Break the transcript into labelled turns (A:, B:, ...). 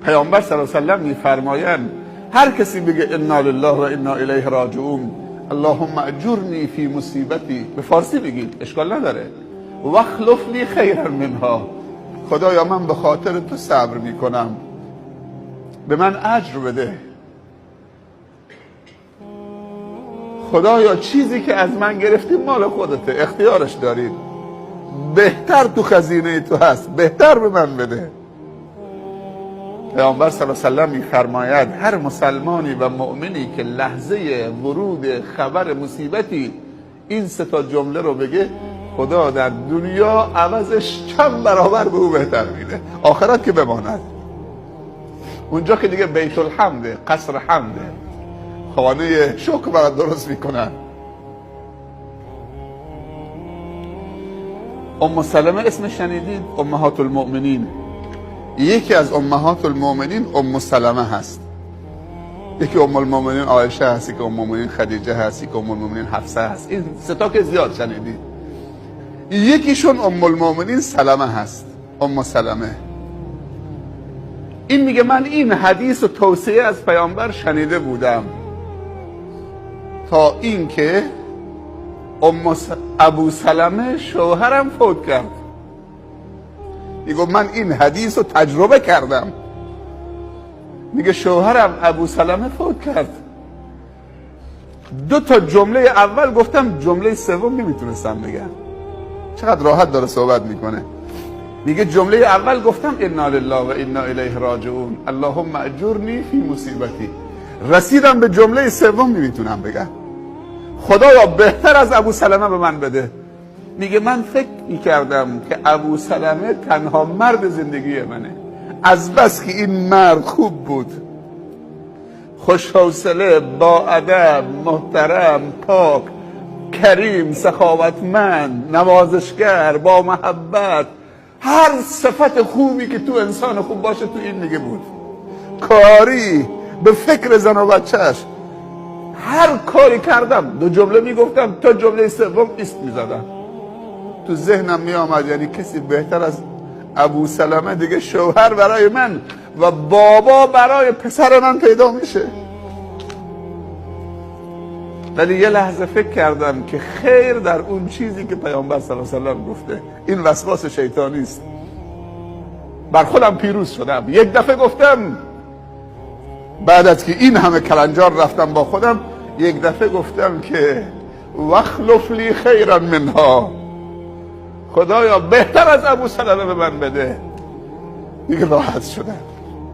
A: پیامبر صلی الله علیه و سلم میفرمایند هر کسی بگه انا لله و انا الیه راجعون، اللهم اجرنی فی مصیبتی، به فارسی بگید اشکال نداره، واخلف لی خیرا منها، خدایا من به خاطر تو صبر میکنم، به من اجر بده، خدایا چیزی که از من گرفتی مال خودته، اختیارش داری، بهتر تو خزینه تو هست، بهتر به من بده. پیامبر صلی الله علیه و سلم میفرماید هر مسلمانی و مؤمنی که لحظه ورود خبر مصیبتی این سه تا جمله رو بگه، خدا در دنیا عوضش چند برابر به او بهتر میده، آخرت که بماند، اونجا که دیگه بیت الحمده، قصر حمده، خانه شکر برات درست میکنن. ام سلمه اسم شنیدید؟ امهات المؤمنین. یکی از امهات المؤمنین ام سلمه هست، یکی ام المؤمنین عایشه هست، یکی ام المؤمنین خدیجه هست، یکی ام المؤمنین حفصه هست، این سه تا که زیاد شنیدید. یکیشون ام المؤمنین سلمه هست، ام سلمه. این میگه من این حدیث و توصیه از پیامبر شنیده بودم تا اینکه ابو سلمه شوهرم فوت کرد. میگه من این حدیث رو تجربه کردم، میگه شوهرم ابو سلمه فوت کرد. دو تا جمله اول گفتم، جمله سوم نمیتونستم بگم. چقدر راحت داره صحبت میکنه. میگه جمله اول گفتم انا لله و انا الیه راجعون، اللهم اجرنی فی مصیبتی. رسیدم به جمله سوم نمیتونم بگم، خدایا بهتر از ابو سلمه به من بده. میگه من فکر میکردم که ابو سلمه تنها مرد زندگی منه، از بس که این مرد خوب بود، خوش‌حوصله، با ادب، محترم، پاک، کریم، سخاوتمند، نوازشگر، با محبت، هر صفت خوبی که تو انسان خوب باشه تو این میگه بود. کاری، به فکر زن و بچهش، هر کاری کردم. دو جمله میگفتم تا جمله سوم ایست میزدم. تو ذهنم میآمد یعنی کسی بهتر از ابو سلمه دیگه شوهر برای من و بابا برای پسر من پیدا میشه. ولی یه لحظه فکر کردم که خیر در اون چیزی که پیامبر صلی الله علیه و سلم گفته. این وسواس شیطانی است. بر خودم پیروز شدم. یک دفعه گفتم، بعد از که این همه کلنجار رفتم با خودم، یک دفعه گفتم که واخلف لی خیرا منها، خدایا بهتر از ابو سلمه به من بده. دیگه راحت شدم.